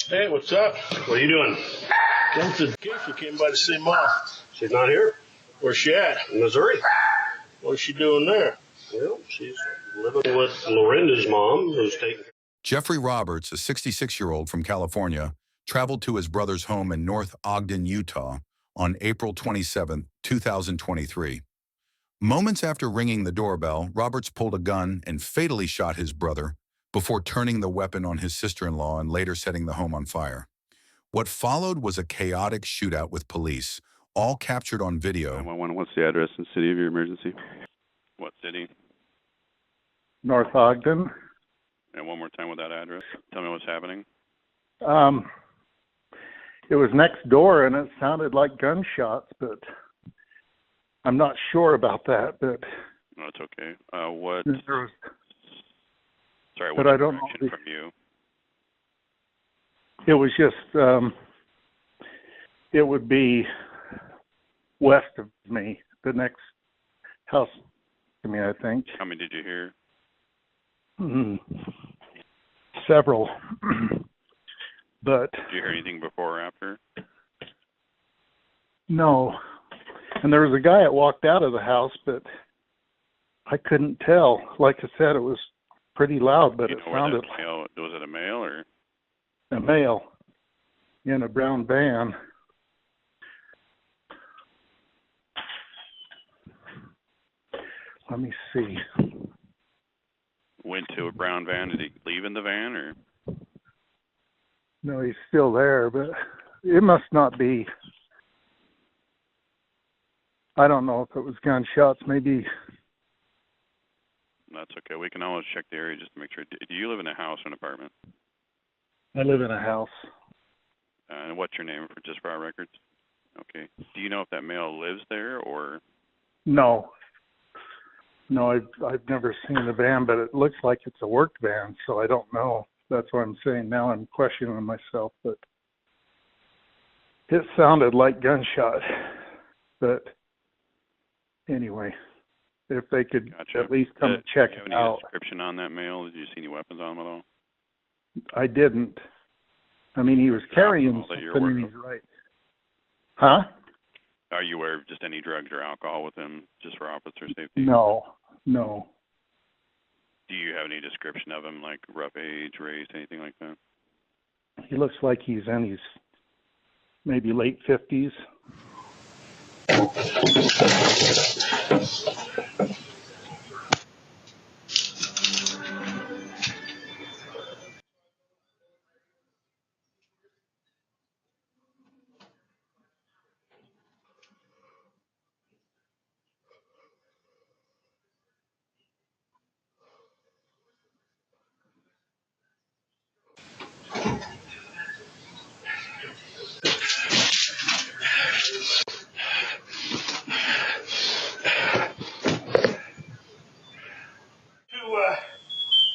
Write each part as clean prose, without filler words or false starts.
Hey, what's up? What are you doing? Came to the case. We came by to see Mom. She's not here? Where's she at? In Missouri? What's she doing there? Well, she's living with Lorinda's mom, who's taking... Jeffrey Roberts, a 66-year-old from California, traveled to his brother's home in North Ogden, Utah, on April 27, 2023. Moments after ringing the doorbell, Roberts pulled a gun and fatally shot his brother before turning the weapon on his sister-in-law and later setting the home on fire. What followed was a chaotic shootout with police, all captured on video. 911, what's the address and city of your emergency? What city? North Ogden. And one more time with that address. Tell me what's happening. It was next door and it sounded like gunshots, but I'm not sure about that. But no, it's okay. What? Sorry, what direction from you? It was just, it would be west of me, the next house to me, I think. How many did you hear? Several. But did you hear anything before or after? No. And there was a guy that walked out of the house, but I couldn't tell. Like I said, it was pretty loud, but it sounded like... Was it a male or? A male in a brown van. Let me see. Went to a brown van. Did he leave in the van or? No, he's still there, but it must not be. I don't know if it was gunshots. Maybe. That's okay. We can always check the area just to make sure. Do you live in a house or an apartment? I live in a house. And what's your name for our records? Okay. Do you know if that male lives there or? No. No, I've never seen the van, but it looks like it's a work van, so I don't know. That's what I'm saying. Now I'm questioning myself, but it sounded like gunshot. But anyway, if they could at least come and check it out. Do you have any description on that male? Did you see any weapons on him at all? I didn't. I mean, he was carrying something in his right. Huh? Are you aware of just any drugs or alcohol with him, just for officer safety? No. Do you have any description of him, like rough age, race, anything like that? He looks like he's in his maybe late 50s.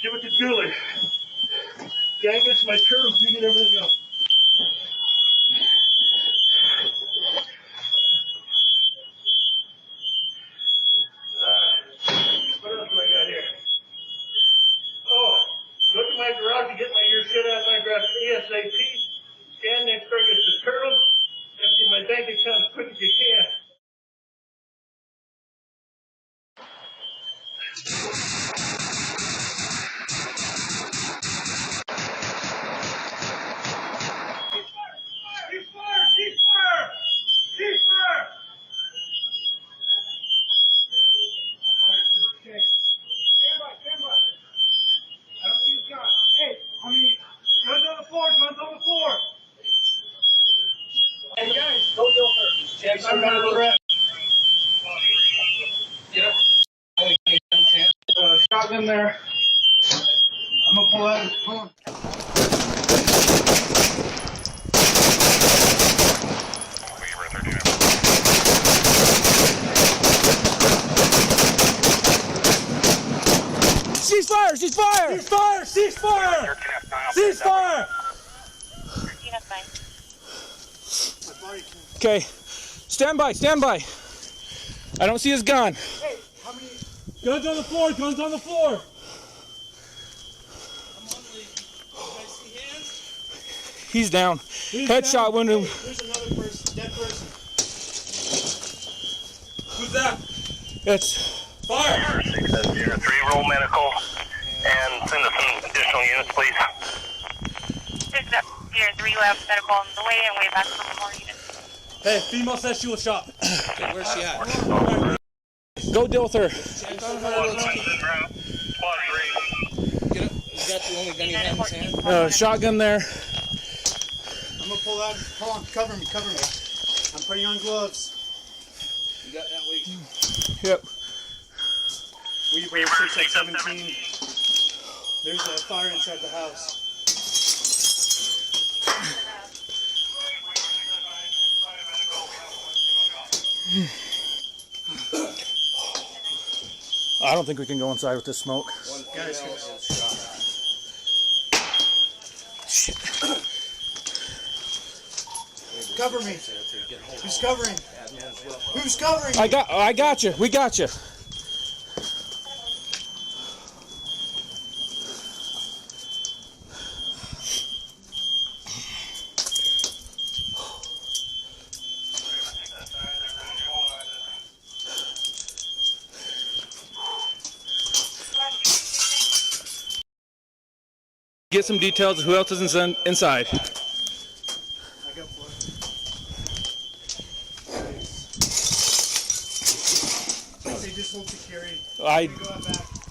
Give it to Julie. Gang gets my turtles, you get everything else. What else do I got here? Oh, go to my garage and get your shit out of my garage ASAP. Scan next door, get the turtles, empty my bank account as quick as you can. Shotgun there. I'm gonna pull out his phone. Ceasefire! Ceasefire! Ceasefire! Ceasefire! Ceasefire! Okay. Stand by. I don't see his gun. Hey, how many? Guns on the floor. I'm on the lead. You guys see hands? He's down. Headshot wound him. There's another person, dead person. Who's that? It's fire. 603, roll medical, and send us some additional units, please. 603, lab medical on the way, and way back for more units. Hey, female says she was shot. Okay, where's she at? Go deal with her. Squad 3. Is that the only gun you have in his hand? Shotgun there. I'm gonna pull out. Hold on, cover me, cover me. I'm putting on gloves. You got that week? Yep. Weaver 617. There's a fire inside the house. I don't think we can go inside with this smoke. Guys, Shit. cover me. Who's covering? Who's covering? I got you. We got you. Get some details of who else is inside. I got blood. They just hold security. I Go out back.